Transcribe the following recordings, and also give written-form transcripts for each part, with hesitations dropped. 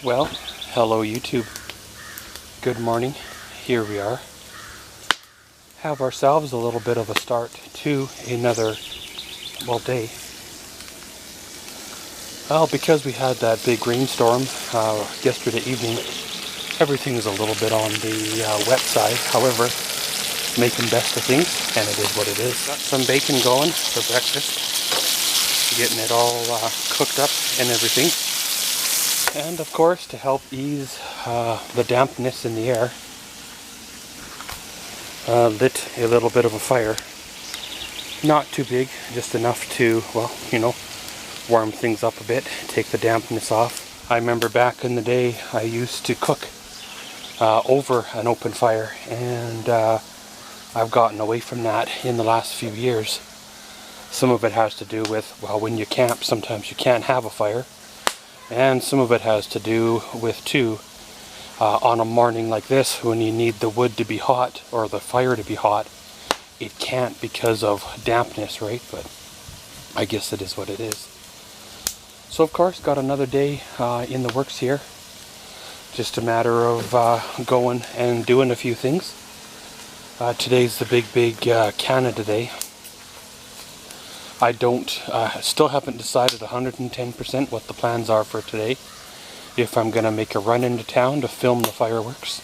Well, hello YouTube. Good morning. Here we are. Have ourselves a little bit of a start to another, day. Well, because we had that big rainstorm yesterday evening, everything is a little bit on the wet side. However, making best of things, and it is what it is. Got some bacon going for breakfast. Getting it all cooked up and everything. And of course, to help ease the dampness in the air, lit a little bit of a fire. Not too big, just enough to, warm things up a bit, take the dampness off. I remember back in the day, I used to cook over an open fire, and I've gotten away from that in the last few years. Some of it has to do with, when you camp, sometimes you can't have a fire. And some of it has to do with, too, on a morning like this, when you need the wood to be hot, or the fire to be hot, it can't because of dampness, right? But I guess it is what it is. So, of course, got another day in the works here. Just a matter of going and doing a few things. Today's the big Canada Day. I still haven't decided 110% what the plans are for today. If I'm going to make a run into town to film the fireworks,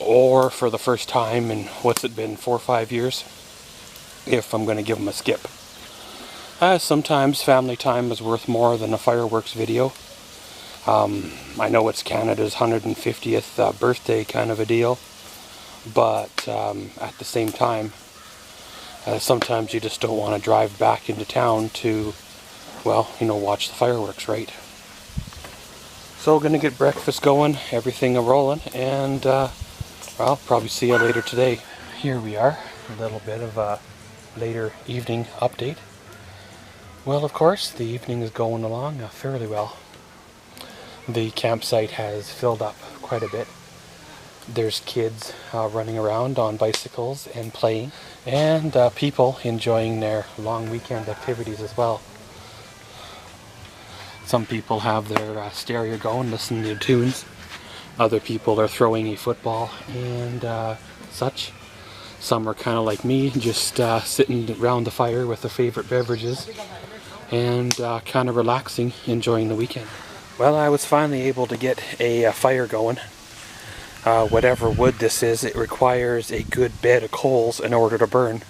or for the first time in, 4 or 5 years, if I'm going to give them a skip. Sometimes family time is worth more than a fireworks video. I know it's Canada's 150th birthday kind of a deal, but at the same time, sometimes you just don't want to drive back into town to, watch the fireworks, right? So gonna get breakfast going, everything a-rolling, and I'll probably see you later today. Here we are, a little bit of a later evening update. Well, of course, the evening is going along fairly well. The campsite has filled up quite a bit. There's kids running around on bicycles and playing, and people enjoying their long weekend activities as well. Some people have their stereo going, listening to tunes. Other people are throwing a football and such. Some are kind of like me, just sitting around the fire with their favorite beverages and kind of relaxing, enjoying the weekend. Well, I was finally able to get a fire going. Whatever wood this is, it requires a good bed of coals in order to burn.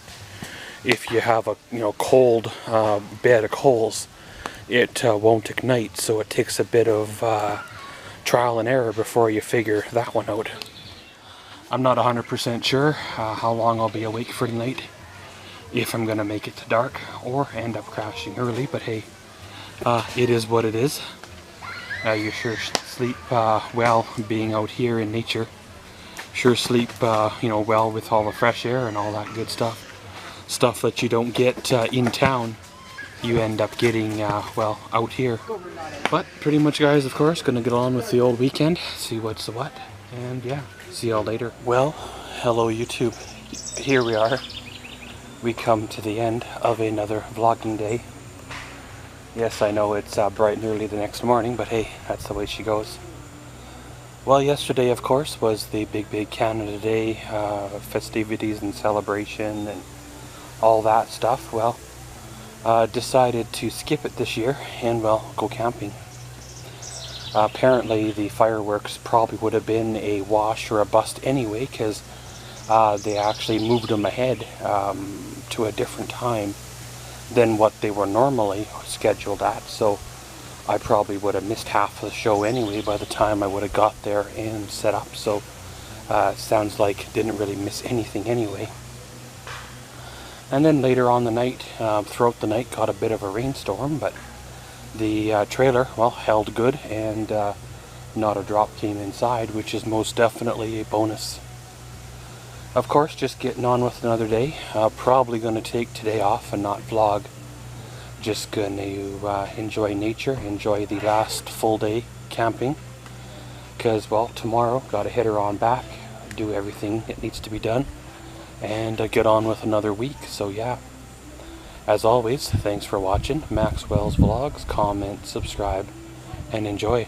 If you have a cold bed of coals, it won't ignite, so it takes a bit of trial and error before you figure that one out. I'm not 100% sure how long I'll be awake for tonight, if I'm going to make it to dark or end up crashing early, but hey, it is what it is. You sure sleep well being out here in nature. Sure sleep well with all the fresh air and all that good stuff. Stuff that you don't get in town, you end up getting out here. But pretty much, guys, of course, gonna get on with the old weekend, see what's the what, and yeah, see y'all later. Well, hello YouTube. Here we are. We come to the end of another vlogging day. Yes, I know it's bright and early the next morning, but hey, that's the way she goes. Well, yesterday, of course, was the big Canada Day, festivities and celebration and all that stuff. Well, decided to skip it this year and, go camping. Apparently, the fireworks probably would have been a wash or a bust anyway, because they actually moved them ahead to a different time than what they were normally scheduled at, so I probably would have missed half of the show anyway by the time I would have got there and set up, so sounds like didn't really miss anything anyway. And then later on the night, throughout the night, got a bit of a rainstorm, but the trailer, held good, and not a drop came inside, which is most definitely a bonus. Of course, just getting on with another day. Probably going to take today off and not vlog. Just going to enjoy nature, enjoy the last full day camping. Because, tomorrow, got to hit her on back, do everything that needs to be done, and get on with another week. So yeah, as always, thanks for watching Maxwell's Vlogs. Comment, subscribe, and enjoy.